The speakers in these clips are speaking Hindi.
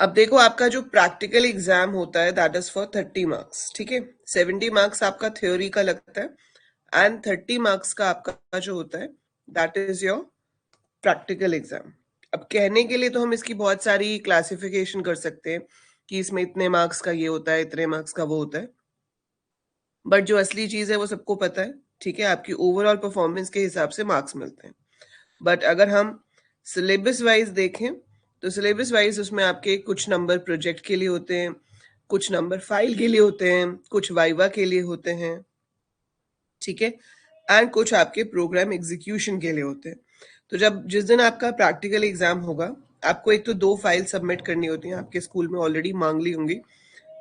अब देखो, आपका जो प्रैक्टिकल एग्जाम होता है दैट इज फॉर 30 मार्क्स, ठीक है। 70 मार्क्स आपका थ्योरी का लगता है एंड 30 मार्क्स का आपका जो होता है that is your practical exam. अब कहने के लिए तो हम इसकी बहुत सारी क्लासिफिकेशन कर सकते हैं कि इसमें इतने मार्क्स का ये होता है, इतने मार्क्स का वो होता है, बट जो असली चीज है वो सबको पता है, ठीक है। आपकी ओवरऑल परफॉर्मेंस के हिसाब से मार्क्स मिलते हैं। बट अगर हम सिलेबस वाइज देखें तो सिलेबस वाइज उसमें आपके कुछ नंबर प्रोजेक्ट के लिए होते हैं, कुछ नंबर फाइल के लिए होते हैं, कुछ वाइवा के लिए होते हैं, ठीक है, एंड कुछ आपके प्रोग्राम एग्जीक्यूशन के लिए होते हैं। तो जब जिस दिन आपका प्रैक्टिकल एग्जाम होगा, आपको एक तो 2 फाइल सबमिट करनी होती हैं, आपके स्कूल में ऑलरेडी मांग ली होंगी,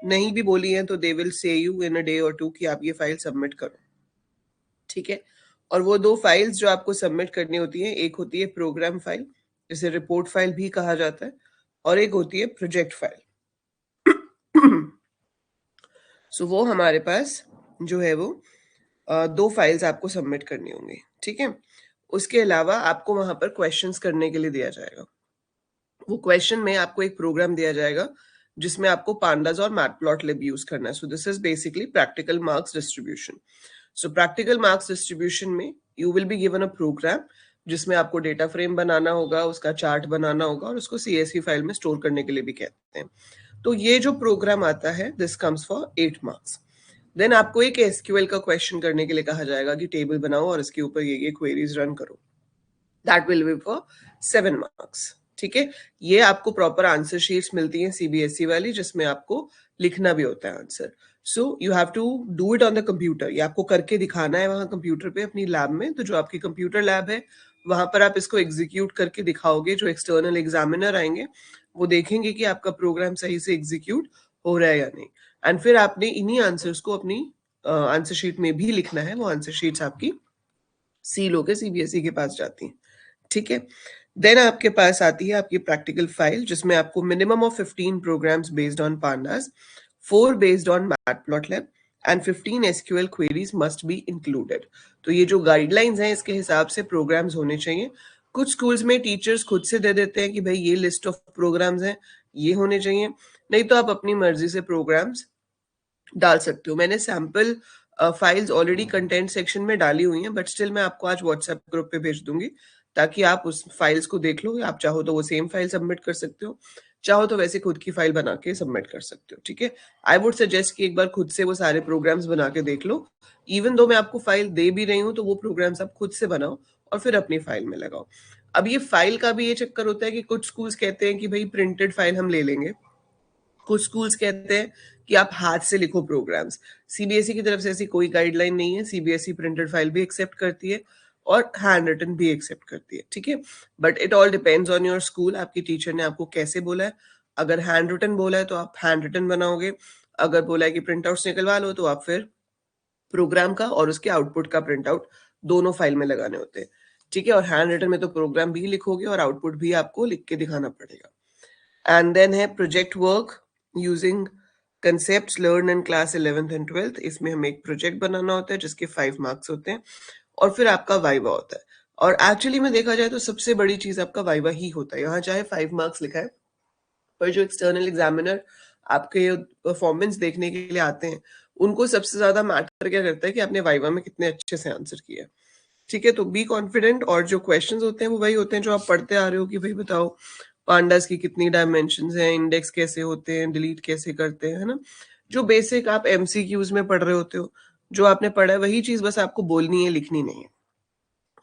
नहीं भी बोली हैं तो they will say you in a day और टू कि आप ये फाइल सबमिट करो, ठीक है। और वो 2 फाइल्स जो आपको सबमिट करनी होती हैं, एक होती है प्रोग्राम फाइल जिसे रिपोर्ट फाइल भी कहा जाता है, और एक होती है प्रोजेक्ट फाइल। सो वो हमारे पास जो है वो 2 फाइल्स आपको सबमिट करनी होंगी, ठीक है। उसके अलावा आपको वहां पर क्वेश्चंस करने के लिए दिया जाएगा। वो क्वेश्चन में आपको एक प्रोग्राम दिया जाएगा जिसमें आपको पांडास और मैटप्लॉटलिब यूज करना है। So this is basically practical marks distribution. So practical marks distribution में you will be given a program जिसमें आपको डेटा फ्रेम बनाना होगा, उसका चार्ट बनाना होगा, और उसको CSV फाइल में स्टोर करने के लिए भी कहते हैं। तो ये जो प्रोग्राम आता है this comes for 8 marks. Then आपको एक SQL का क्वेश्चन करने के लिए कहा जाएगा कि टेबल बनाओ और इसके ऊपर ये क्वेरीज रन करो, that will be for 7 marks, ठीक है। ये आपको प्रॉपर आंसर शीट्स मिलती हैं CBSE वाली, जिसमें आपको लिखना भी होता है answer. So you have to do it on the computer, ये आपको करके दिखाना है वहां कंप्यूटर पे अपनी लैब में। तो जो आपकी कंप्यूटर लैब है वहां पर आप इसको एग्जीक्यूट करके दिखाओगे। जो एक्सटर्नल एग्जामिनर आएंगे वो देखेंगे कि आपका प्रोग्राम सही से एग्जीक्यूट हो रहा है या नहीं, एंड फिर आपने इन्हीं आंसर्स को अपनी आंसर शीट में भी लिखना है। वो आंसर शीट्स आपकी सील होकर CBSE के पास जाती हैं, ठीक है। देन आपके पास आती है आपकी प्रैक्टिकल फाइल जिसमें आपको minimum of 15 programs based on pandas, 4 based on matplotlib and 15 SQL queries must be included. तो ये जो गाइडलाइंस हैं इसके हिसाब से प्रोग्राम्स होने चाहिए। कुछ स्कूल्स में टीचर्स खुद से दे देते हैं कि भाई ये लिस्ट ऑफ प्रोग्राम्स हैं, ये होने चाहिए, नहीं तो आप अपनी मर्जी से प्रोग्राम्स डाल सकते हो। मैंने sample files already content section में डाली हुई हैं, बट स्टिल मैं आपको आज व्हाट्सएप ग्रुप पे भेज दूंगी ताकि आप उस फाइल्स को देख लो। आप चाहो तो वो सेम फाइल सबमिट कर सकते हो, चाहो तो वैसे खुद की फाइल बना के सबमिट कर सकते हो, ठीक है। आई वुड सजेस्ट कि एक बार खुद से वो सारे प्रोग्राम्स बना के देख लो। इवन दो मैं आपको फाइल दे भी रही हूँ तो वो प्रोग्राम्स आप खुद से बनाओ और फिर अपनी फाइल में लगाओ। अब ये फाइल का भी ये चक्कर होता है कि कुछ स्कूल्स कहते हैं कि भाई प्रिंटेड फाइल हम ले लेंगे, कुछ स्कूल्स कहते हैं कि आप हाथ से लिखो प्रोग्राम्स। CBSE की तरफ से ऐसी कोई गाइडलाइन नहीं है। CBSE प्रिंटेड फाइल भी एक्सेप्ट करती है और हैंड रिटन भी एक्सेप्ट करती है, ठीक है। But it all depends on your school, आपकी टीचर ने आपको कैसे बोला है। अगर हैंड रिटन बोला है तो आप हैंड रिटन बनाओगे, अगर बोला है कि प्रिंट आउट्स निकलवा लो तो आप फिर प्रोग्राम का और उसके आउटपुट का प्रिंट आउट दोनों फाइल में लगाने होते हैं, ठीक है। और हैंड रिटन में तो प्रोग्राम भी लिखोगे और आउटपुट भी आपको लिख के दिखाना पड़ेगा। एंड देन है project work using concept learn in class 11th and 12th। इसमें हमें एक प्रोजेक्ट बनाना होता है जिसके 5 मार्क्स होते हैं, और फिर आपका वाइवा होता है। और एक्चुअली में देखा जाए तो सबसे बड़ी चीज आपका वाइवा ही होता है। यहाँ चाहे 5 मार्क्स लिखा है, पर जो एक्सटर्नल एग्जामिनर आपके परफॉर्मेंस देखने के लिए आते हैं उनको सबसे ज्यादा मैटर क्या करता है कि आपने वाइवा में कितने अच्छे से आंसर किया, ठीक है। तो बी कॉन्फिडेंट, और जो क्वेश्चंस होते हैं वो वही होते हैं जो आप पढ़ते आ रहे हो कि भाई बताओ पांडास की कितनी डायमेंशंस हैं, इंडेक्स कैसे होते हैं, डिलीट कैसे करते हैं, है ना। जो बेसिक आप MCQs में पढ़ रहे होते हो, जो आपने पढ़ा है वही चीज बस आपको बोलनी है, लिखनी नहीं है।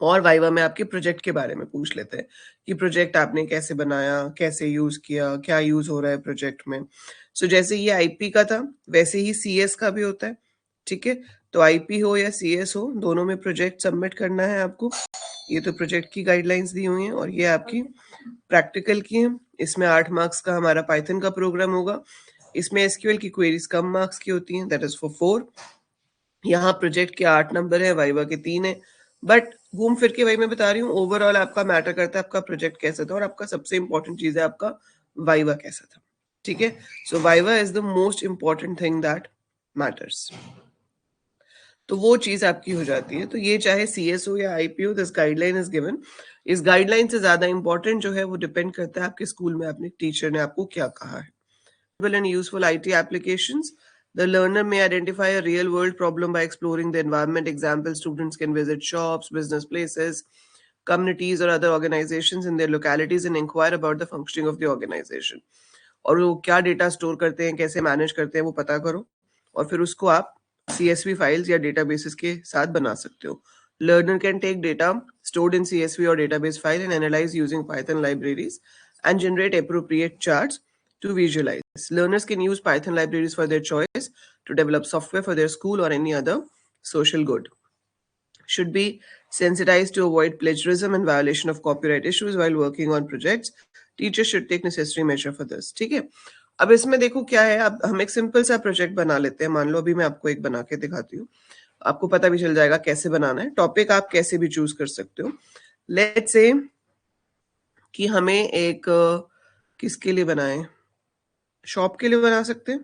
और वाइवा में आपके प्रोजेक्ट के बारे में पूछ लेते हैं कि प्रोजेक्ट आपने कैसे बनाया, कैसे यूज किया, क्या यूज हो रहा है प्रोजेक्ट में। सो जैसे ये IP का था वैसे ही CS का भी होता है, ठीक है। तो IP हो या CS हो, दोनों में प्रोजेक्ट सबमिट करना है आपको। ये तो प्रोजेक्ट की गाइडलाइंस दी हुई हैं, और ये आपकी प्रैक्टिकल की है। इसमें 8 मार्क्स का हमारा पाइथन का प्रोग्राम होगा। इसमें SQL की क्वेरीज कम मार्क्स की होती हैं, दैट इज फॉर 4। यहाँ प्रोजेक्ट के 8 नंबर है, वाइवा के 3 है। बट घूम फिर के वही मैं बता रही हूँ, ओवरऑल आपका मैटर करता है आपका प्रोजेक्ट कैसा था, और आपका सबसे इंपॉर्टेंट चीज है आपका वाइवा कैसा था, ठीक है। So viva is the most important thing that matters. तो वो चीज आपकी हो जाती है। तो ये चाहे CS हो या IP हो, दिस गाइडलाइन इज गिवन। इस गाइडलाइन से ज्यादा इंपॉर्टेंट जो है वो डिपेंड करता है आपके स्कूल में आपने टीचर ने आपको क्या कहा है। And useful IT applications. The learner may identify a real world problem by exploring the environment. Example, students can visit shops, business places, communities or other organizations in their localities and inquire about the functioning of the organization. और वो क्या डेटा स्टोर करते हैं, कैसे मैनेज करते हैं, वो पता करो और फिर उसको आप CSV फाइल्स या डेटाबेसेस के साथ बना सकते हो। Learner can take data stored in CSV or database file and analyze using Python libraries and generate appropriate charts to visualize. Learners can use Python libraries for their choice to develop software for their school or any other social good. Should be sensitized to avoid plagiarism and violation of copyright issues while working on projects. Teachers should take necessary measure for this. ठीक है, अब इसमें देखो क्या है, अब हम एक सिंपल सा प्रोजेक्ट बना लेते हैं। मान लो अभी मैं आपको एक बना के दिखाती हूँ, आपको पता भी चल जाएगा कैसे बनाना है। टॉपिक आप कैसे भी चूज कर सकते हो। लेट्स से कि हमें एक किसके लिए बनाएं, शॉप के लिए बना सकते हैं।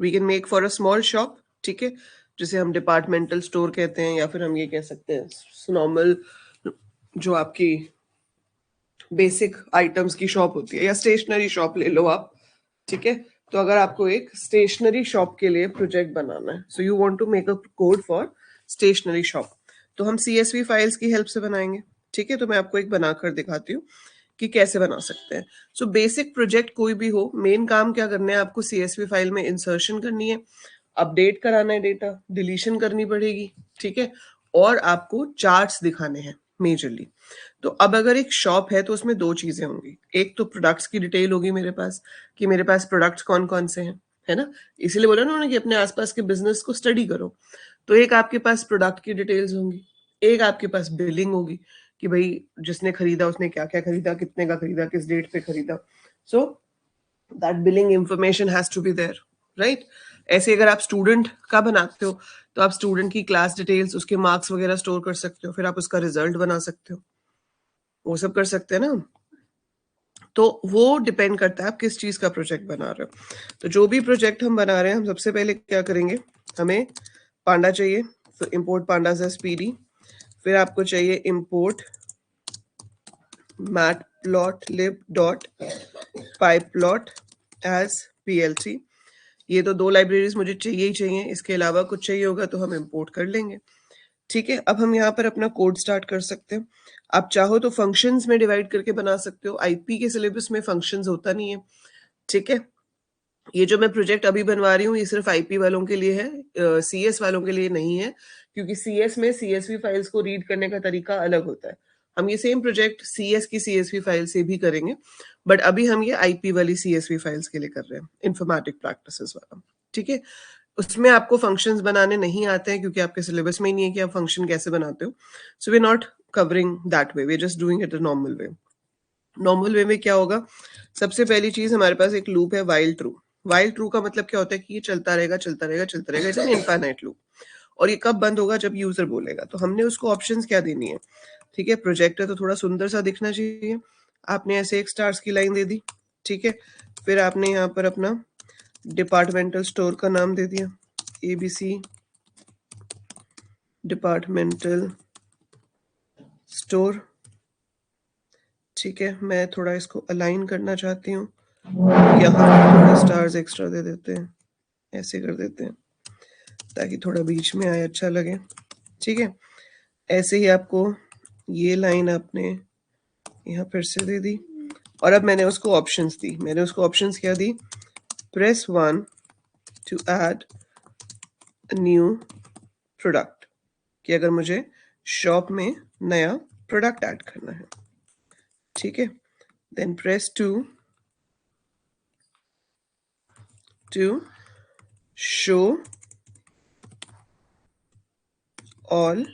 We can make for a small shop, ठीक है, जिसे हम डिपार्टमेंटल स्टोर कहते हैं, या फिर हम ये कह सकते हैं नॉर्मल जो आपकी बेसिक आइटम्स की शॉप होती है, या स्टेशनरी शॉप ले लो आप, ठीक है। तो अगर आपको एक स्टेशनरी शॉप के लिए प्रोजेक्ट बनाना है, so you want to make a code for stationery shop, तो हम CSV फाइल्स की हेल्प से बनाएंगे, ठीक है। तो मैं आपको एक बनाकर दिखाती हूँ कि कैसे बना सकते हैं। सो बेसिक प्रोजेक्ट कोई भी हो, मेन काम क्या करना है आपको, CSV फाइल में इंसर्शन करनी है, अपडेट कराना है, डेटा डिलीशन करनी पड़ेगी, ठीक है, और आपको चार्ट्स दिखाने हैं मेजरली। तो अब अगर एक शॉप है तो उसमें दो चीजें होंगी, एक तो प्रोडक्ट्स की डिटेल होगी मेरे पास, कि मेरे पास प्रोडक्ट्स कौन कौन से हैं, है ना। इसीलिए बोला ना उन्होंने कि अपने आसपास के बिजनेस को स्टडी करो। तो एक आपके पास प्रोडक्ट की डिटेल्स होंगी, एक आपके पास बिलिंग होगी कि भाई जिसने खरीदा उसने क्या क्या खरीदा, कितने का खरीदा, किस डेट पे खरीदा। So that billing information has to be there, right. ऐसे अगर आप स्टूडेंट का बनाते हो तो आप स्टूडेंट की क्लास डिटेल्स, उसके मार्क्स वगैरह स्टोर कर सकते हो, फिर आप उसका रिजल्ट बना सकते हो, वो सब कर सकते हैं ना। तो वो डिपेंड करता है आप किस चीज का प्रोजेक्ट बना रहे हो। तो जो भी प्रोजेक्ट हम बना रहे हैं, हम सबसे पहले क्या करेंगे, हमें पांडा चाहिए, तो इंपोर्ट पांडास एज PD। फिर आपको चाहिए import matplotlib dot pyplot as PLT। ये तो दो लाइब्रेरीज मुझे चाहिए ही चाहिए, इसके अलावा कुछ चाहिए होगा तो हम इंपोर्ट कर लेंगे, ठीक है। अब हम यहाँ पर अपना कोड स्टार्ट कर सकते हैं। आप चाहो तो फंक्शंस में डिवाइड करके बना सकते हो, IP के सिलेबस में फंक्शंस होता नहीं है, ठीक है। ये जो मैं प्रोजेक्ट अभी बनवा रही हूँ ये सिर्फ IP वालों के लिए है, CS वालों के लिए नहीं है, क्योंकि CS में CSV फाइल्स को रीड करने का तरीका अलग होता है। हम ये सेम प्रोजेक्ट CS की CSV फाइल से भी करेंगे, बट अभी हम ये IP वाली CSV फाइल्स के लिए कर रहे हैं, इंफॉर्मेटिक प्रैक्टिसेस वाला, ठीक है। उसमें आपको फंक्शंस बनाने नहीं आते हैं क्योंकि आपके सिलेबस में ही नहीं है कि आप फंक्शन कैसे बनाते हो। So we not covering that way, we just doing it the normal way. Normal way में क्या होगा, सबसे पहली चीज हमारे पास एक लूप है वाइल ट्रू। वाइल ट्रू का मतलब क्या होता है कि ये चलता रहेगा चलता रहेगा चलता रहेगा, इट्स एन इनफाइनाइट लूप। और ये कब बंद होगा, जब यूजर बोलेगा। तो हमने उसको ऑप्शंस क्या देनी है, ठीक है। प्रोजेक्ट है तो थोड़ा सुंदर सा दिखना चाहिए, आपने ऐसे एक स्टार्स की लाइन दे दी, ठीक है। फिर आपने यहाँ पर अपना डिपार्टमेंटल स्टोर का नाम दे दिया, ABC डिपार्टमेंटल स्टोर, ठीक है। मैं थोड़ा इसको अलाइन करना चाहती हूँ, यहाँ थोड़ा स्टार्स एक्स्ट्रा दे देते हैं, ऐसे कर देते हैं ताकि थोड़ा बीच में आए, अच्छा लगे, ठीक है। ऐसे ही आपको ये लाइन आपने यहाँ फिर से दे दी, और अब मैंने उसको ऑप्शंस दी। मैंने उसको ऑप्शंस क्या दी, press 1 to add new product, कि अगर मुझे शॉप में नया प्रोडक्ट ऐड करना है, ठीक है। Then press 2 to show all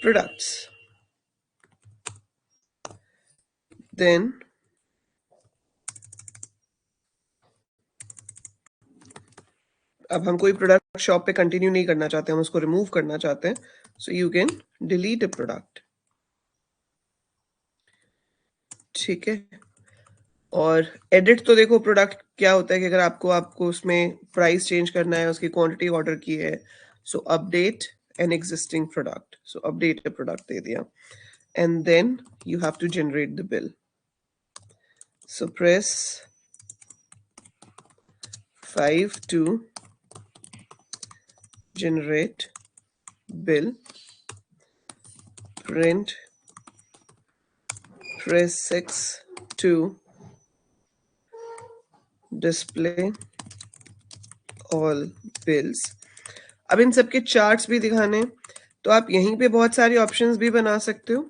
products. Then अब हम कोई प्रोडक्ट शॉप पे कंटिन्यू नहीं करना चाहते, हम उसको रिमूव करना चाहते हैं, so you can delete a product, ठीक है। और एडिट तो देखो प्रोडक्ट क्या होता है कि अगर आपको उसमें प्राइस चेंज करना है, उसकी क्वांटिटी ऑर्डर की है, so update an existing product, so update a product दे दिया, and then you have to generate the bill. So press 5 to generate bill, print, press 6 to display all bills. अब इन सबके चार्ट्स भी दिखाने हैं, तो आप यहीं पे बहुत सारे ऑप्शंस भी बना सकते हो,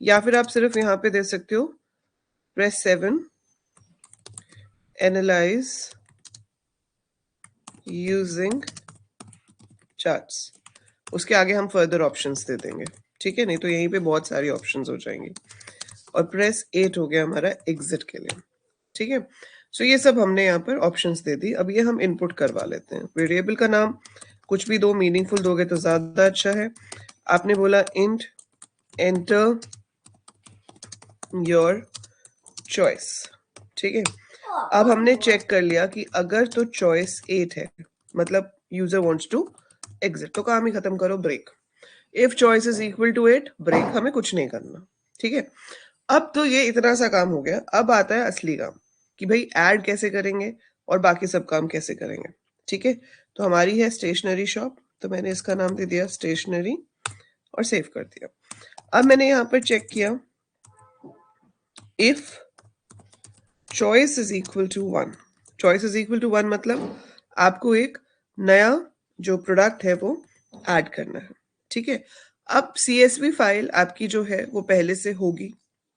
या फिर आप सिर्फ यहाँ पे दे सकते हो प्रेस 7 एनालाइज यूजिंग चार्ट्स. उसके आगे हम फर्दर ऑप्शंस दे देंगे, ठीक है, नहीं तो यहीं पे बहुत सारी ऑप्शंस हो जाएंगी. और प्रेस 8 हो गया हमारा एग्जिट के लिए, ठीक है. सो ये सब हमने यहाँ पर ऑप्शंस दे दी. अब ये हम इनपुट करवा लेते हैं. वेरिएबल का नाम कुछ भी दो, मीनिंगफुल दोगे तो ज्यादा अच्छा है. आपने बोला इंट एंटर योर चॉइस, ठीक है. अब हमने चेक कर लिया कि अगर तो चॉइस 8 है, मतलब यूजर वांट्स टू एग्जिट, तो काम ही खत्म करो, break. If choice is equal to 8, break, हमें कुछ नहीं करना, ठीक है. अब तो ये इतना सा काम हो गया. अब आता है असली काम कि भाई ऐड कैसे करेंगे और बाकी सब काम कैसे करेंगे, ठीक है. तो हमारी है स्टेशनरी शॉप, तो मैंने इसका नाम दे दिया स्टेशनरी और सेव कर दिया. अब मैंने यहाँ पर चेक किया, if choice is equal to 1, choice is equal to 1 मतलब आपको एक नया जो प्रोडक्ट है वो ऐड करना है, ठीक है. अब CSV फाइल आपकी जो है वो पहले से होगी,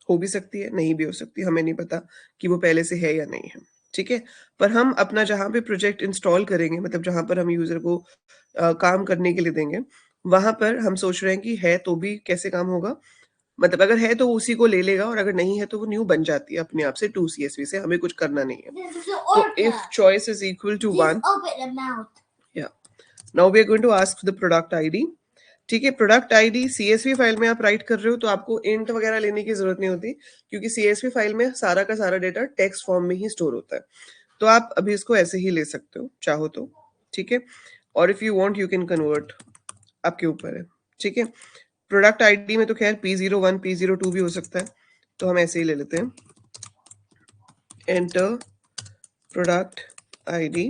हो भी सकती है, नहीं भी हो सकती, हमें नहीं पता कि वो पहले से है या नहीं है, ठीक है. पर हम अपना जहां पे प्रोजेक्ट इंस्टॉल करेंगे, मतलब जहां पर हम यूजर को काम करने के लिए देंगे, वहां पर हम सोच रहे हैं कि है तो भी कैसे काम होगा. मतलब अगर है तो वो उसी को ले लेगा, और अगर नहीं है तो वो न्यू बन जाती है अपने आप से 2 CSV से, हमें कुछ करना नहीं है. तो if choice is equal to 1, या now we are going to ask the product ID, ठीक है. प्रोडक्ट आईडी CSV फाइल में आप राइट कर रहे हो तो आपको इंट वगैरह लेने की जरूरत नहीं होती, क्योंकि CSV फाइल में सारा का सारा डेटा टेक्स्ट फॉर्म में ही स्टोर होता है. तो आप अभी इसको ऐसे ही ले सकते हो चाहो तो, ठीक है. और if you want you can convert, आपके ऊपर है, ठीक है. प्रोडक्ट आईडी में तो खैर P01 P02 भी हो सकता है, तो हम ऐसे ही ले लेते हैं. एंटर प्रोडक्ट आईडी,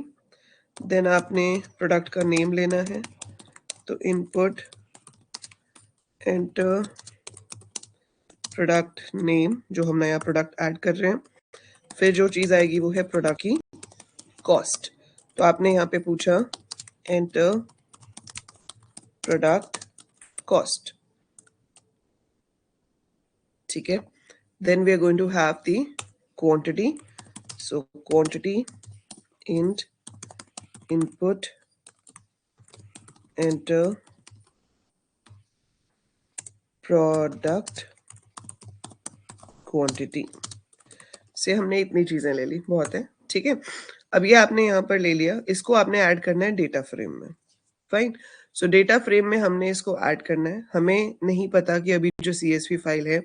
देन आपने प्रोडक्ट का नेम लेना है, तो इनपुट एंटर प्रोडक्ट नेम, जो हम नया प्रोडक्ट ऐड कर रहे हैं. फिर जो चीज आएगी वो है प्रोडक्ट की कॉस्ट, तो आपने यहाँ पे पूछा एंटर प्रोडक्ट कॉस्ट, ठीक है. Then we are going to have the quantity, so quantity int input enter product quantity. से हमने इतनी चीजें ले ली, बहुत है, ठीक है. अब ये आपने यहाँ पर ले लिया, इसको आपने ऐड करना है डेटा फ्रेम में, फाइन. सो डेटा फ्रेम में हमने इसको ऐड करना है. हमें नहीं पता कि अभी जो CSV फाइल है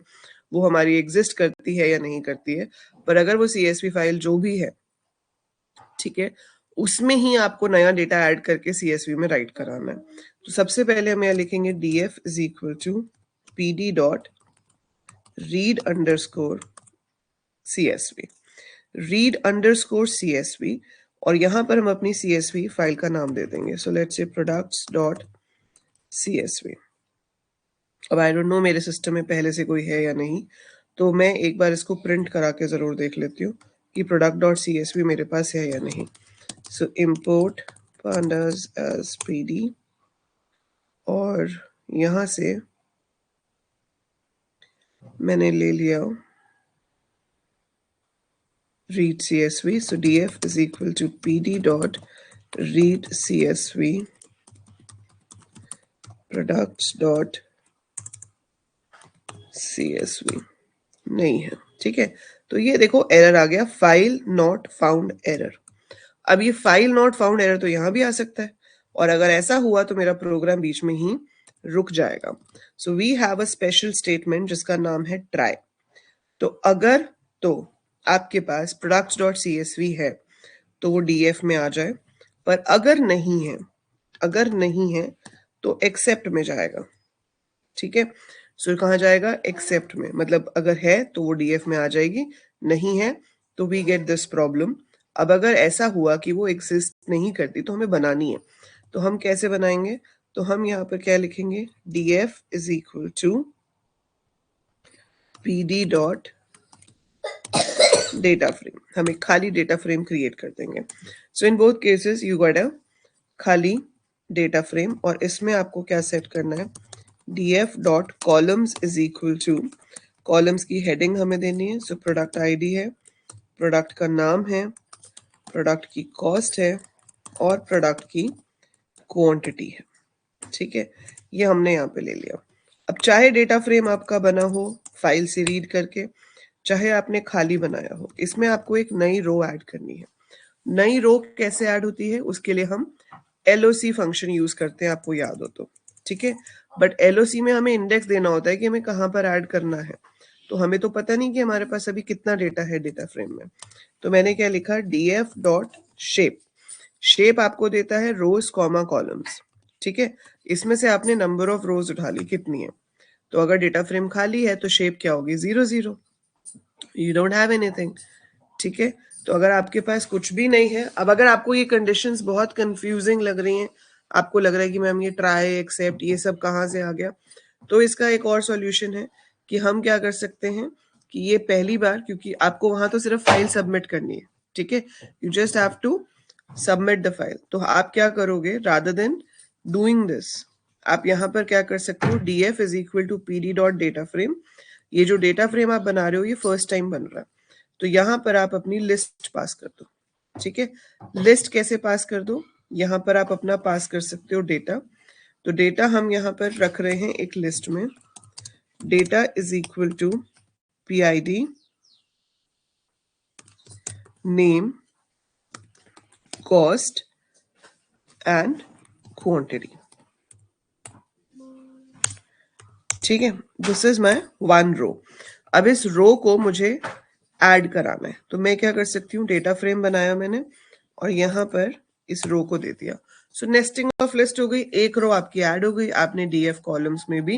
वो हमारी एग्जिस्ट करती है या नहीं करती है, पर अगर वो CSV फाइल जो भी है, ठीक है, उसमें ही आपको नया डेटा ऐड करके CSV में राइट कराना है. तो सबसे पहले हम यहाँ लिखेंगे df is equal to pd dot read underscore CSV, read underscore CSV, और यहाँ पर हम अपनी CSV फाइल का नाम दे देंगे. So let's say products dot CSV. अब आई डोंट नो मेरे सिस्टम में पहले से कोई है या नहीं, तो मैं एक बार इसको प्रिंट करा के जरूर देख लेती हूँ कि प्रोडक्ट डॉट CSV मेरे पास है या नहीं. सो इम्पोर्ट pandas as pd, और यहाँ से मैंने ले लिया read CSV. so df is equal to pd dot read CSV products dot CSV. नहीं है, ठीक है. तो ये देखो एरर आ गया, फाइल नॉट फाउंड एरर. अब ये फाइल नॉट फाउंड एरर तो यहाँ भी आ सकता है, और अगर ऐसा हुआ तो मेरा प्रोग्राम बीच में ही रुक जाएगा. So we have a special statement जिसका नाम है ट्राई. तो अगर तो आपके पास products.csv है तो वो df में आ जाए, पर अगर नहीं है तो एक्सेप्ट में जाएगा, ठीक है। सो कहाँ जाएगा? एक्सेप्ट में, मतलब अगर है तो वो df में आ जाएगी, नहीं है तो वी गेट दिस प्रॉब्लम। अब अगर ऐसा हुआ कि वो एग्जिस्ट नहीं करती तो हमें बनानी है, तो हम कैसे बनाएंगे? तो हम यहाँ पर क्या लिखेंगे? df is equal to pd dot data frame. हम एक खाली डेटा फ्रेम क्रिएट कर देंगे। So in both cases you got a खाली डेटा फ्रेम, और इसमें आपको क्या सेट करना है? df dot columns is equal to, columns की हेडिंग हमें देनी है। सो प्रोडक्ट आईडी है, प्रोडक्ट का नाम है, प्रोडक्ट की कॉस्ट है, और प्रोडक्ट की क्वांटिटी है, ठीक है। ये हमने यहाँ पे ले लिया। अब चाहे डेटा फ्रेम आपका बना हो फाइल से रीड करके, चाहे आपने खाली बनाया हो, इसमें आपको एक नई रो ऐड करनी है। नई रो कैसे ऐड होती है? उसके लिए हम LOC फंक्शन यूज करते हैं, आपको याद हो तो, ठीक है। बट LOC में हमें इंडेक्स देना होता है कि हमें कहाँ पर ऐड करना है, तो हमें तो पता नहीं कि हमारे पास अभी कितना डेटा है डेटा फ्रेम में। तो मैंने क्या लिखा? df dot shape. शेप आपको देता है रोज कॉमा कॉलम्स, ठीक है। इसमें से आपने नंबर ऑफ रोज उठा ली, कितनी है। तो अगर डेटा फ्रेम खाली है तो शेप क्या होगी? 0 0, यू डोंट हैव एनीथिंग, ठीक है। तो अगर आपके पास कुछ भी नहीं है, अब अगर आपको ये कंडीशंस बहुत कंफ्यूजिंग लग रही हैं, आपको लग रहा है कि मैम ये ट्राई एक्सेप्ट ये सब कहाँ से आ गया, तो इसका एक और सॉल्यूशन है कि हम क्या कर सकते हैं कि ये पहली बार, क्योंकि आपको वहां तो सिर्फ फाइल सबमिट करनी है, ठीक है, you just have to submit the file. तो आप क्या करोगे? रादर देन डूइंग दिस, आप यहाँ पर क्या कर सकते हो? df is equal to pd dot data frame. ये जो डेटा फ्रेम आप बना रहे हो ये फर्स्ट टाइम बन रहा है, तो यहाँ पर आप अपनी लिस्ट पास कर दो, ठीक है। लिस्ट कैसे पास कर दो? यहाँ पर आप अपना पास कर सकते हो डेटा। तो डेटा हम यहाँ पर रख रहे हैं एक लिस्ट में, data is equal to PID name cost and quantity, ठीक है। This is my one row. अब इस रो को मुझे ऐड कराना है, तो मैं क्या कर सकती हूँ? डेटा फ्रेम बनाया मैंने और यहाँ पर इस रो को दे दिया। सो नेस्टिंग ऑफ लिस्ट हो गई, एक रो आपकी ऐड हो गई, आपने DF कॉलम्स में भी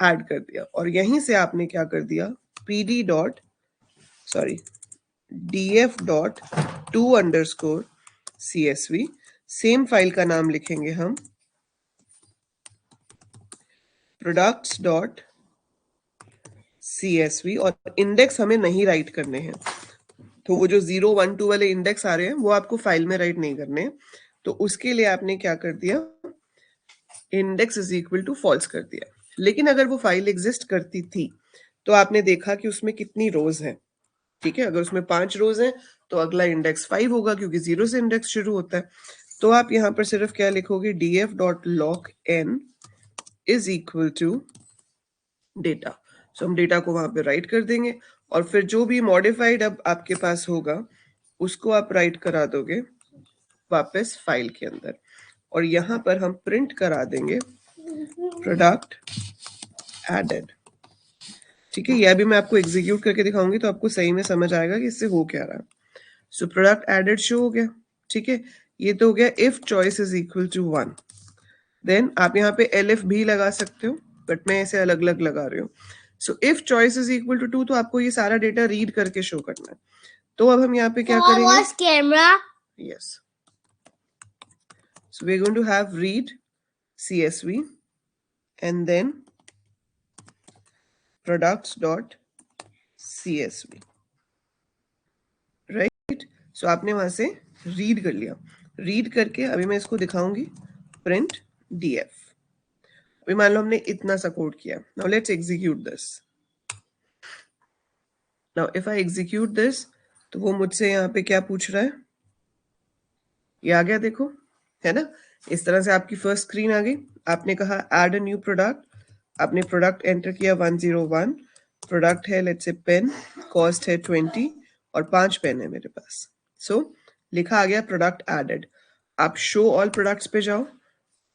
ऐड कर दिया, और यहीं से आपने क्या कर दिया? pd dot sorry df dot two underscore CSV, same file का नाम लिखेंगे हम प्रोडक्ट्स डॉट CSV, और इंडेक्स हमें नहीं राइट करने हैं, तो वो जो 0 1 2 वाले इंडेक्स आ रहे हैं वो आपको फाइल में राइट नहीं करने। तो उसके लिए आपने क्या कर दिया? Index is equal to false कर दिया। लेकिन अगर वो फाइल एग्जिस्ट करती थी तो आपने देखा कि उसमें कितनी रोज हैं, ठीक है। अगर उसमें 5 रोज हैं तो अगला इंडेक्स 5 होगा, क्योंकि 0 से इंडेक्स शुरू होता है। तो आप यहाँ पर सिर्फ क्या लिखोगे? df dot loc n is equal to data. सो हम डेटा को वहां पे राइट कर देंगे, और फिर जो भी मॉडिफाइड अब आपके पास होगा उसको आप राइट करा दोगे वापस फाइल के अंदर, और यहाँ पर हम प्रिंट करा देंगे प्रोडक्ट एडेड, ठीक है। यह भी मैं आपको एग्जीक्यूट करके दिखाऊंगी तो आपको सही में समझ आएगा कि इससे हो क्या रहा है। सो प्रोडक्ट एडेड शो हो गया, ठीक है। ये तो हो गया if choice is equal to 1। Then आप यहाँ पे elif भी लगा सकते हो, बट मैं ऐसे अलग अलग लगा रही हूँ। So if choice is equal to 2, तो आपको ये सारा डेटा रीड करके शो करना है। तो अब हम यहाँ पे क्या करेंगे? Camera yes, so we're going to have read CSV and then products dot CSV, right. So आपने वहां से रीड कर लिया, रीड करके अभी मैं इसको दिखाऊंगी प्रिंट DF। अभी मान लो हमने इतना सा कोड किया। Now let's execute this. Now if I execute this, तो वो मुझसे यहाँ पे क्या पूछ रहा है? ये आ गया, देखो, है ना। इस तरह से आपकी फर्स्ट स्क्रीन आ गई। आपने कहा ऐड अ न्यू प्रोडक्ट, आपने प्रोडक्ट एंटर किया 101, प्रोडक्ट है लेट्स से पेन, कॉस्ट है 20, और 5 पेन है मेरे पास। सो लिखा आ गया प्रोडक्ट एडेड। आप शो ऑल प्रोडक्ट्स पे जाओ,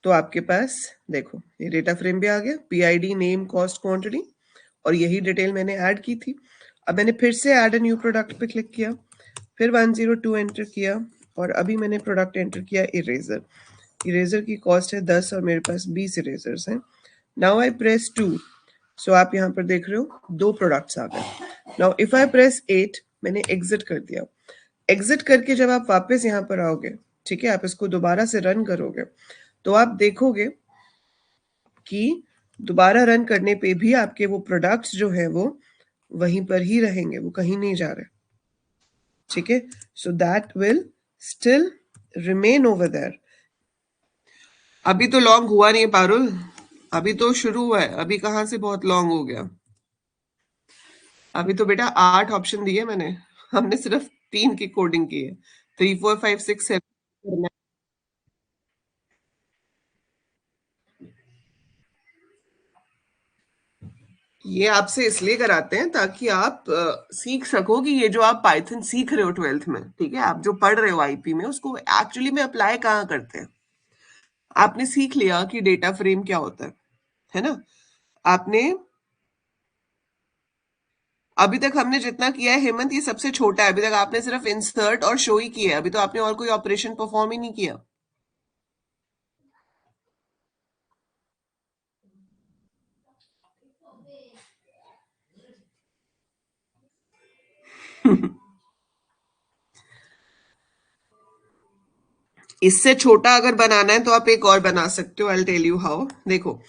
तो आपके पास देखो ये डेटा फ्रेम भी आ गया, PID नेम कॉस्ट क्वांटिटी, और यही डिटेल मैंने ऐड की थी। अब मैंने फिर से ऐड अ न्यू प्रोडक्ट पे क्लिक किया, फिर 102 एंटर किया और अभी मैंने प्रोडक्ट एंटर किया इरेजर। इरेजर की कॉस्ट है 10 और मेरे पास 20 इरेजर्स हैं। नाउ आई प्रेस 2, सो आप यहाँ पर देख रहे हो 2 प्रोडक्ट्स आ गए। नाउ इफ आई प्रेस 8, मैंने एग्जिट कर दिया। एग्जिट करके जब आप वापस यहाँ पर आओगे, ठीक है, आप इसको दोबारा से रन करोगे तो आप देखोगे कि दोबारा रन करने पे भी आपके वो प्रोडक्ट्स जो है वो वहीं पर ही रहेंगे, वो कहीं नहीं जा रहे। ठीक है, so that will still remain over there. अभी तो लॉन्ग हुआ नहीं पारुल, अभी तो शुरू हुआ है, अभी कहाँ से बहुत लॉन्ग हो गया। अभी तो बेटा 8 ऑप्शन दिए मैंने, हमने सिर्फ 3 की कोडिंग की है। 3 4 5 6 7। ये आपसे इसलिए कराते हैं ताकि आप सीख सको कि ये जो आप पाइथन सीख रहे हो 12th में, ठीक है, आप जो पढ़ रहे हो आईपी में, उसको एक्चुअली में अप्लाई कहाँ करते हैं। आपने सीख लिया कि डेटा फ्रेम क्या होता है ना। आपने अभी तक हमने जितना किया है हेमंत, ये सबसे छोटा है। अभी तक आपने सिर्फ इंसर्ट और शो ही किया है, अभी तो आपने और कोई ऑपरेशन परफॉर्म ही नहीं किया। इससे छोटा अगर बनाना है तो आप एक और बना सकते हो। I will tell you how. देखो,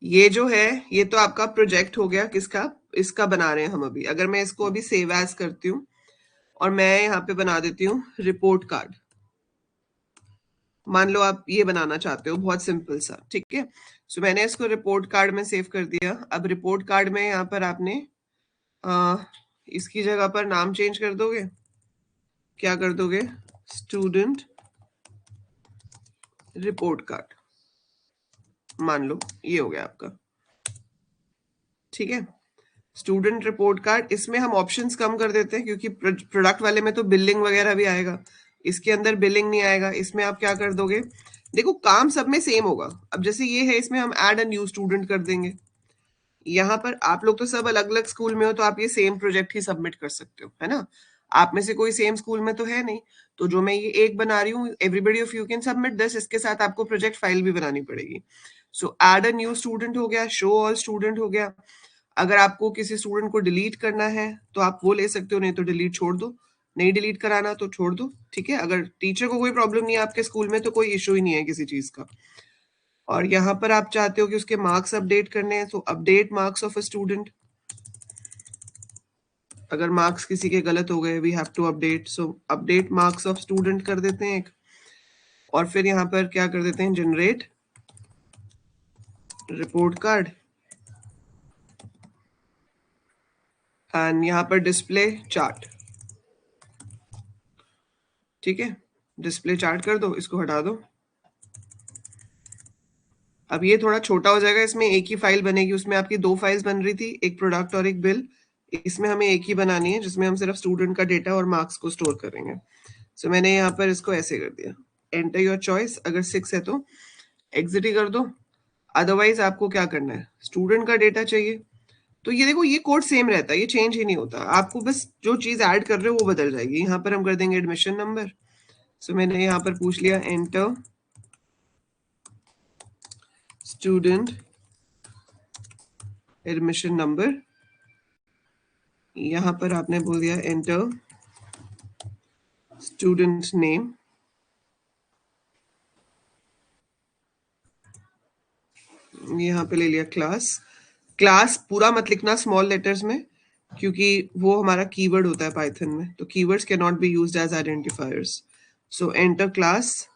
ये जो है ये तो आपका प्रोजेक्ट हो गया, किसका, इसका बना रहे हैं हम अभी। अगर मैं इसको अभी सेव एज करती हूँ और मैं यहाँ पे बना देती हूँ रिपोर्ट कार्ड। मान लो आप ये बनाना चाहते हो, बहुत सिंपल सा, ठीक है। सो मैंने इसको रिपोर्ट कार्ड में सेव कर दिया। अब रिपोर्ट कार्ड में यहाँ पर आपने इसकी जगह पर नाम चेंज कर दोगे। क्या कर दोगे, स्टूडेंट रिपोर्ट कार्ड, मान लो ये हो गया आपका, ठीक है। स्टूडेंट रिपोर्ट कार्ड, इसमें हम ऑप्शंस कम कर देते हैं क्योंकि प्रोडक्ट वाले में तो बिलिंग वगैरह भी आएगा, इसके अंदर बिलिंग नहीं आएगा। इसमें आप क्या कर दोगे, देखो काम सब में सेम होगा। अब जैसे ये है, इसमें हम ऐड अ न्यू स्टूडेंट कर देंगे। यहाँ पर आप लोग तो सब अलग अलग स्कूल में हो, तो आप ये सेम प्रोजेक्ट ही सबमिट कर सकते हो, है ना। आप में से कोई सेम स्कूल में तो है नहीं, तो जो मैं ये एक बना रही हूँ, everybody of you can submit this, इसके साथ आपको प्रोजेक्ट फाइल भी बनानी पड़ेगी। सो ऐड अ न्यू स्टूडेंट हो गया, शो ऑल स्टूडेंट हो गया। अगर आपको किसी स्टूडेंट को डिलीट करना है तो आप वो ले सकते हो, नहीं तो डिलीट छोड़ दो। नहीं डिलीट कराना तो छोड़ दो, ठीक है। अगर टीचर को कोई प्रॉब्लम नहीं है आपके स्कूल में, तो कोई इशू ही नहीं है किसी चीज का। और यहाँ पर आप चाहते हो कि उसके मार्क्स अपडेट करने हैं, तो update marks of a student. अगर मार्क्स किसी के गलत हो गए, we have to update, so update marks of student कर देते हैं एक। और फिर यहाँ पर क्या कर देते हैं, जनरेट रिपोर्ट कार्ड, एंड यहाँ पर डिस्प्ले चार्ट, ठीक है। डिस्प्ले चार्ट कर दो, इसको हटा दो। अब ये थोड़ा छोटा हो जाएगा, इसमें एक ही फाइल बनेगी। उसमें आपकी 2 फाइल्स बन रही थी, एक प्रोडक्ट और एक बिल। इसमें हमें एक ही बनानी है, जिसमें हम सिर्फ स्टूडेंट का डेटा और मार्क्स को स्टोर करेंगे। सो मैंने यहाँ पर इसको ऐसे कर दिया, एंटर योर चॉइस। अगर 6 है तो एग्जिट ही कर दो, अदरवाइज आपको क्या करना है, स्टूडेंट का डेटा चाहिए। तो ये देखो, ये कोड सेम रहता है, ये चेंज ही नहीं होता। आपको बस जो चीज ऐड कर रहे हो वो बदल जाएगी। यहाँ पर हम कर देंगे एडमिशन नंबर। सो मैंने यहाँ पर पूछ लिया एंटर स्टूडेंट एडमिशन नंबर। यहाँ पर आपने बोल दिया एंटर स्टूडेंट नेम। यहाँ पे ले लिया क्लास। क्लास पूरा मत लिखना स्मॉल लेटर्स में, क्योंकि वो हमारा कीवर्ड होता है पाइथन में, तो keywords can not be used as identifiers. So enter class,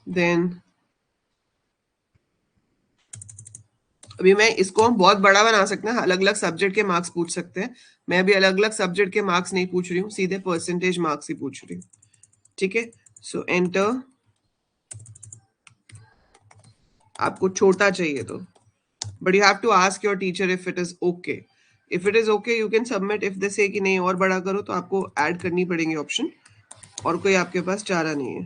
then अभी मैं इसको हम बहुत बड़ा बना सकते हैं, अलग अलग सब्जेक्ट के मार्क्स पूछ सकते हैं। मैं अभी अलग अलग सब्जेक्ट के मार्क्स नहीं पूछ रही हूँ, सीधे परसेंटेज मार्क्स ही पूछ रही हूँ, ठीक है। सो एंटर, आपको छोटा चाहिए तो, but you have to ask your teacher if it is okay. If it is okay you can submit. If they say कि नहीं और बड़ा करो, तो आपको ऐड करनी पड़ेंगे ऑप्शन, और कोई आपके पास चारा नहीं है।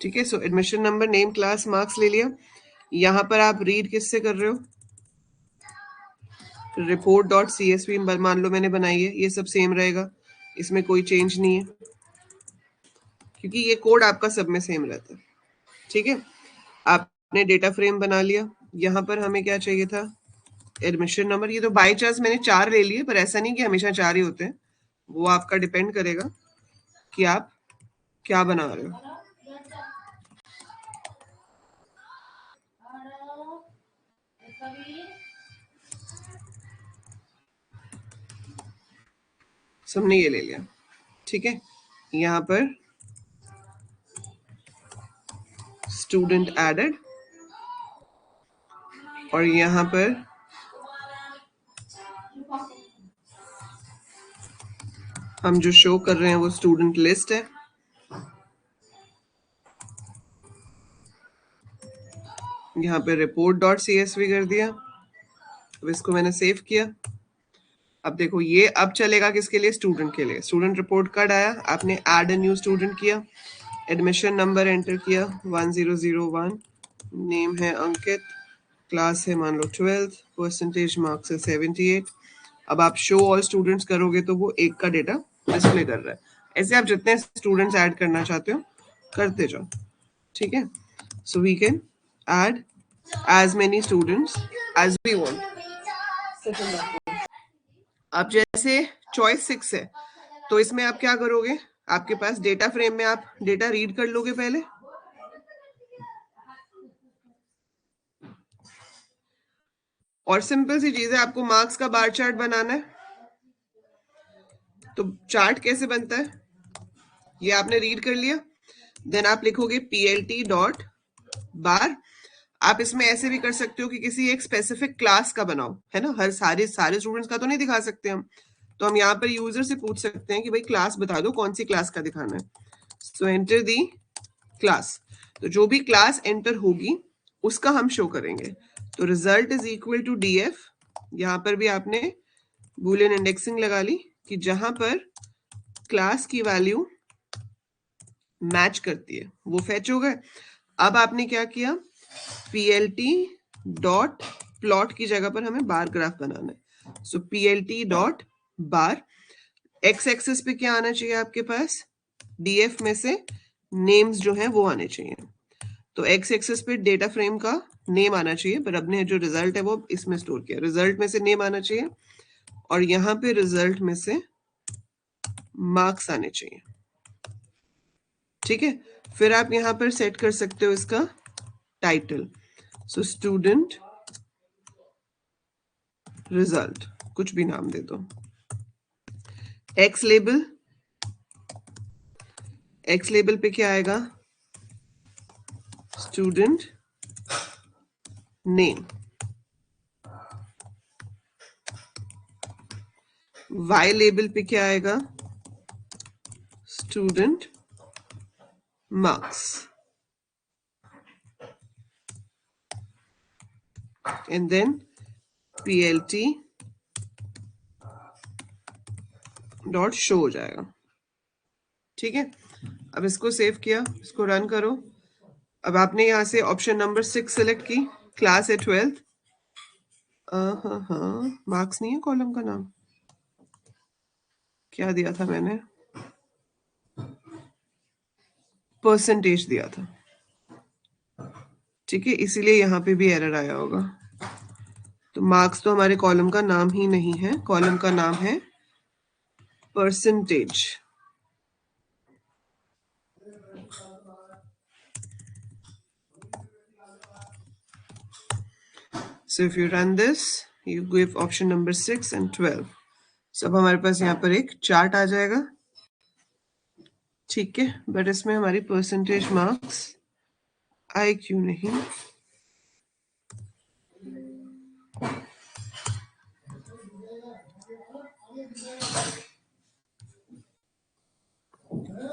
ठीक है। So admission number, name, class, marks ले लिया। यहाँ पर आप रीड किससे कर रहे हो? report.csv मान लो मैंने बनाई है, ये सब सेम रहेगा, इसमें कोई चेंज नहीं है क्योंकि ये कोड आपका सब में सेम रहता है। ठीक है, आपने डेटा फ्रेम बना लिया। यहाँ पर हमें क्या चाहिए था? Admission number. ये तो बाय चांस मैंने 4 ले लिए, पर ऐसा नहीं कि हमेशा 4 ही होते हैं, वो आपका डिपेंड करेगा कि आप क्या बना रहे हो। सबने ये ले लिया, ठीक है। यहाँ पर स्टूडेंट एडेड, और यहाँ पर हम जो शो कर रहे हैं वो स्टूडेंट लिस्ट है। यहाँ पे report.csv कर दिया। अब इसको मैंने सेव किया। अब देखो ये अब चलेगा किसके लिए? स्टूडेंट के लिए। स्टूडेंट रिपोर्ट कार्ड आया, आपने ऐड अ न्यू स्टूडेंट किया, एडमिशन नंबर एंटर किया 1001, नेम है अंकित, क्लास है मान लो 12th, परसेंटेज मार्क्स है 78। अब आप शो ऑल स्टूडेंट्स करोगे तो वो एक का डेटा डिस्प्ले कर रहा है। ऐसे आप जितने स्टूडेंट्स ऐड करना चाहते हो करते जाओ, ठीक है। So we can add as many students as we want। अब जैसे चॉइस 6 है, तो इसमें आप क्या करोगे? आपके पास डेटा फ्रेम में आप डेटा रीड कर लोगे पहले, और सिंपल सी चीज है, आपको मार्क्स का बार चार्ट बनाना है। तो चार्ट कैसे बनता है? ये आपने रीड कर लिया, देन आप लिखोगे plt डॉट बार। आप इसमें ऐसे भी कर सकते हो कि किसी एक स्पेसिफिक क्लास का बनाओ, है ना। हर सारे स्टूडेंट्स का तो नहीं दिखा सकते हम, तो हम यहाँ पर यूजर से पूछ सकते हैं कि भाई क्लास बता दो, कौन सी क्लास का दिखाना है। सो एंटर दी क्लास, तो जो भी क्लास एंटर होगी उसका हम शो करेंगे। तो result is equal to df। यहाँ पर भी आपने बूलियन इंडेक्सिंग लगा ली कि जहां पर क्लास की वैल्यू मैच करती है वो फेच हो गए। अब आपने क्या किया? plt डॉट प्लॉट की जगह पर हमें बार ग्राफ बनाना है। सो plt डॉट बार, एक्स एक्सिस पे क्या आना चाहिए आपके पास? df में से नेम्स जो है वो आने चाहिए। तो एक्स एक्सिस पे डेटा फ्रेम का नेम आना चाहिए, पर अपने जो रिजल्ट है वो इसमें स्टोर किया। रिजल्ट में से नेम आना चाहिए, और यहाँ पे रिजल्ट में से मार्क्स आने चाहिए, ठीक है। फिर आप यहाँ पर सेट कर सकते हो इसका टाइटल। सो स्टूडेंट रिजल्ट, कुछ भी नाम दे दो। एक्स लेबल, एक्स लेबल पे क्या आएगा? Student name. वाई लेबल पे क्या आएगा? Student marks. And then plt dot show हो जाएगा, ठीक है। अब इसको सेव किया, इसको रन करो। अब आपने यहाँ से ऑप्शन नंबर 6 सिलेक्ट की, क्लास है 12th। हाँ, मार्क्स नहीं है कॉलम का नाम, क्या दिया था मैंने? परसेंटेज दिया था, ठीक है, इसीलिए यहाँ पे भी एरर आया होगा। तो मार्क्स तो हमारे कॉलम का नाम ही नहीं है, कॉलम का नाम है percentage. So if you run this, you give option number 6 and 12. So अब हमारे पास यहाँ पर एक चार्ट आ जाएगा, ठीक है। बट इसमें हमारी परसेंटेज मार्क्स आए क्यों नहीं?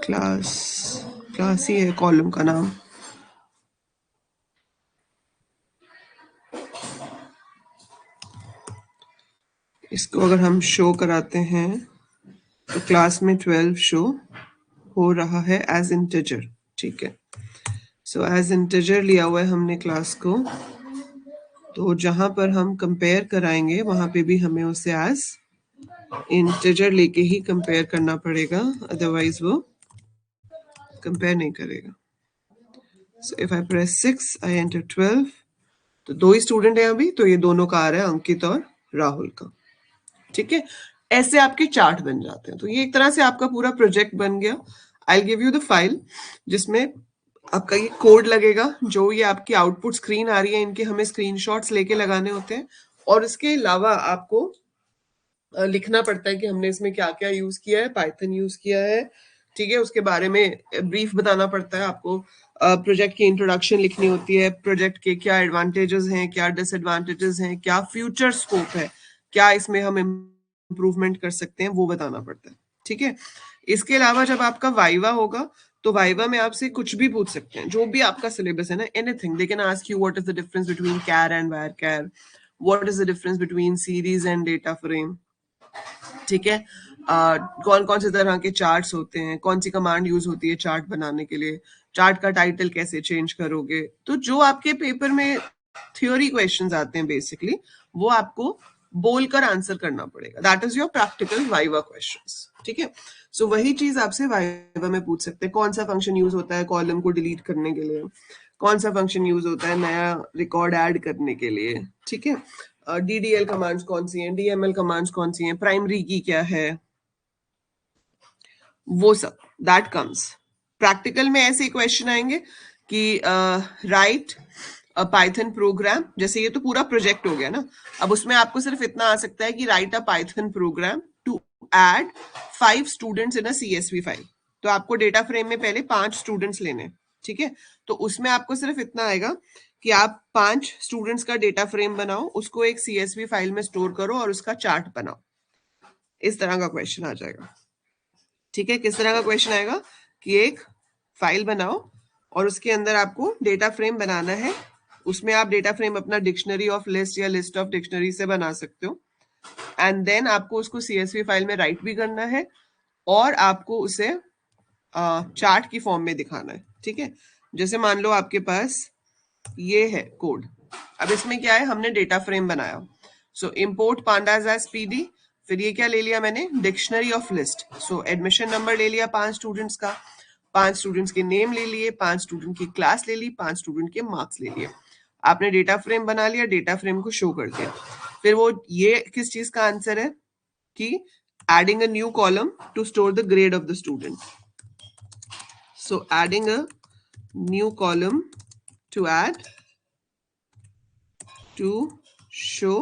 क्लास ही है कॉलम का नाम। इसको अगर हम शो कराते हैं तो क्लास में 12 शो हो रहा है एज इंटीजर, ठीक है। सो एज इंटीजर लिया हुआ है हमने क्लास को, तो जहां पर हम कंपेयर कराएंगे वहां पे भी हमें उसे एज इंटीजर लेके ही कंपेयर करना पड़ेगा, अदरवाइज वो कंपेयर नहीं करेगा। So if I press 6 I enter 12, तो 2 ही स्टूडेंट है अभी, तो ये दोनों का आ रहा है, अंकित और राहुल का। ठीक है, ऐसे आपके चार्ट बन जाते हैं। तो ये एक तरह से आपका पूरा प्रोजेक्ट बन गया। I give you the file जिसमें आपका ये कोड लगेगा, जो ये आपकी आउटपुट स्क्रीन आ रही है, इनके हमें स्क्रीनशॉट्स लेके लगाने होते हैं। और इसके अलावा आपको लिखना पड़ता है कि हमने इसमें क्या क्या यूज किया है, पाइथन यूज किया है, ठीक है, उसके बारे में ब्रीफ बताना पड़ता है आपको। प्रोजेक्ट की इंट्रोडक्शन लिखनी होती है, प्रोजेक्ट के क्या एडवांटेजेस हैं, क्या डिसएडवांटेजेस हैं, क्या फ्यूचर स्कोप है, क्या इसमें हम इम्प्रूवमेंट कर सकते हैं, वो बताना पड़ता है। ठीक है, इसके अलावा जब आपका वाइवा होगा, तो वाइवा में आपसे कुछ भी पूछ सकते हैं, जो भी आपका सिलेबस है ना, anything. They can ask you what is the difference between char and varchar, what is the difference between series and data frame, ठीक है, कौन कौन से तरह के चार्ट्स होते हैं, कौन सी कमांड यूज होती है चार्ट बनाने के लिए, चार्ट का टाइटल कैसे चेंज करोगे। तो जो आपके पेपर में थ्योरी क्वेश्चंस आते हैं बेसिकली, वो आपको बोलकर आंसर करना पड़ेगा। That is your practical viva questions. ठीक है, सो वही चीज आपसे वाइवा में पूछ सकते हैं। कौन सा फंक्शन यूज होता है कॉलम को डिलीट करने के लिए, कौन सा फंक्शन यूज होता है नया रिकॉर्ड ऐड करने के लिए, ठीक है, डीडीएल कमांड्स कौन सी हैं, डीएमएल कमांड्स कौन सी हैं, प्राइमरी की क्या है, वो सब दैट कम्स प्रैक्टिकल में। ऐसे क्वेश्चन आएंगे कि राइट पाइथन प्रोग्राम, जैसे ये तो पूरा प्रोजेक्ट हो गया ना, अब उसमें आपको सिर्फ इतना आ सकता है कि write a Python program to add 5 students in a CSV file. तो आपको डेटा फ्रेम में पहले 5 स्टूडेंट्स लेने, ठीक है, तो उसमें आपको सिर्फ इतना आएगा कि आप 5 स्टूडेंट्स का डेटा फ्रेम बनाओ, उसको एक सीएसवी फाइल में स्टोर करो और उसका चार्ट बनाओ। इस तरह का क्वेश्चन आ जाएगा। ठीक है, किस तरह का क्वेश्चन आएगा कि एक फाइल बनाओ और उसके अंदर आपको डेटा फ्रेम बनाना है, उसमें आप डेटा फ्रेम अपना डिक्शनरी ऑफ लिस्ट या लिस्ट ऑफ डिक्शनरी से बना सकते हो, एंड देन आपको उसको सीएसवी फाइल में राइट भी करना है और आपको उसे चार्ट की फॉर्म में दिखाना है। ठीक है, जैसे मान लो आपके पास ये है कोड, अब इसमें क्या है, हमने डेटा फ्रेम बनाया, so import pandas as PD, फिर ये क्या ले लिया मैंने, dictionary of list, so admission number ले लिया 5 स्टूडेंट्स का, 5 स्टूडेंट्स के नेम ले लिए, 5 स्टूडेंट की क्लास ले ली, 5 स्टूडेंट के मार्क्स ले लिए। आपने डेटा फ्रेम बना लिया, डेटा फ्रेम को शो कर दिया। फिर वो ये किस चीज का आंसर है कि adding a new column to store the grade of the student, so adding a new column to add to show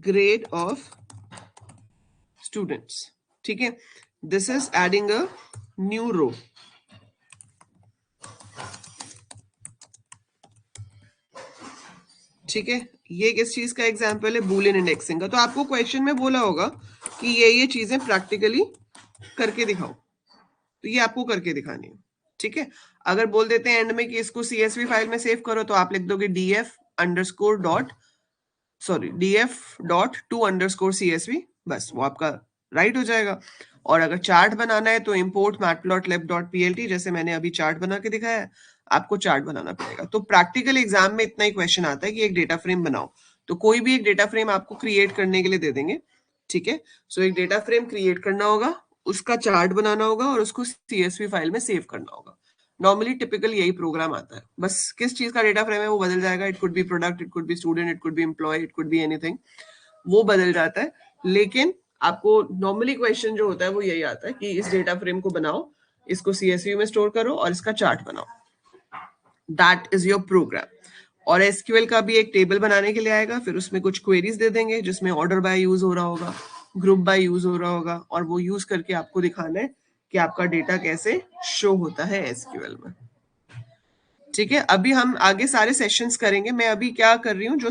grade of students. ठीक है, this is adding a new row. ठीक है, ये किस चीज का एग्जाम्पल है, बूलियन इंडेक्सिंग का। तो आपको क्वेश्चन में बोला होगा कि ये चीजें प्रैक्टिकली करके दिखाओ, तो ये आपको करके दिखानी है। ठीक है, अगर बोल देते हैं एंड में कि इसको सीएसवी फाइल में सेव करो, तो आप लिख दोगे df_2_csv, बस वो आपका राइट हो जाएगा। और अगर चार्ट बनाना है तो import matplotlib.plt, जैसे मैंने अभी चार्ट बना के दिखाया है, आपको चार्ट बनाना पड़ेगा। तो प्रैक्टिकल एग्जाम में इतना ही क्वेश्चन आता है कि एक डेटा फ्रेम बनाओ, तो कोई भी एक डेटा फ्रेम आपको क्रिएट करने के लिए दे देंगे। ठीक है, सो एक डेटा फ्रेम क्रिएट करना होगा, उसका चार्ट बनाना होगा और उसको सीएसवी फाइल में सेव करना होगा। नॉर्मली टिपिकल यही प्रोग्राम आता है, बस किस चीज का डेटा फ्रेम है वो बदल जाएगा। It could be product, it could be student, it could be employ, it could be anything, वो बदल जाता है। लेकिन आपको नॉर्मली क्वेश्चन जो होता है वो यही आता है कि इस डेटा फ्रेम को बनाओ, इसको सीएसवी में स्टोर करो और इसका चार्ट बनाओ। That is your program. और एसक्यूएल का भी एक टेबल बनाने के लिए आएगा, फिर उसमें कुछ क्वेरीज दे देंगे जिसमें ऑर्डर बाय यूज हो रहा होगा, ग्रुप बाय यूज हो रहा होगा, और वो यूज करके आपको दिखाना है कि आपका डेटा कैसे शो होता है एसक्यूएल में। ठीक है, अभी हम आगे सारे सेशंस करेंगे। मैं अभी क्या कर रही हूँ, जो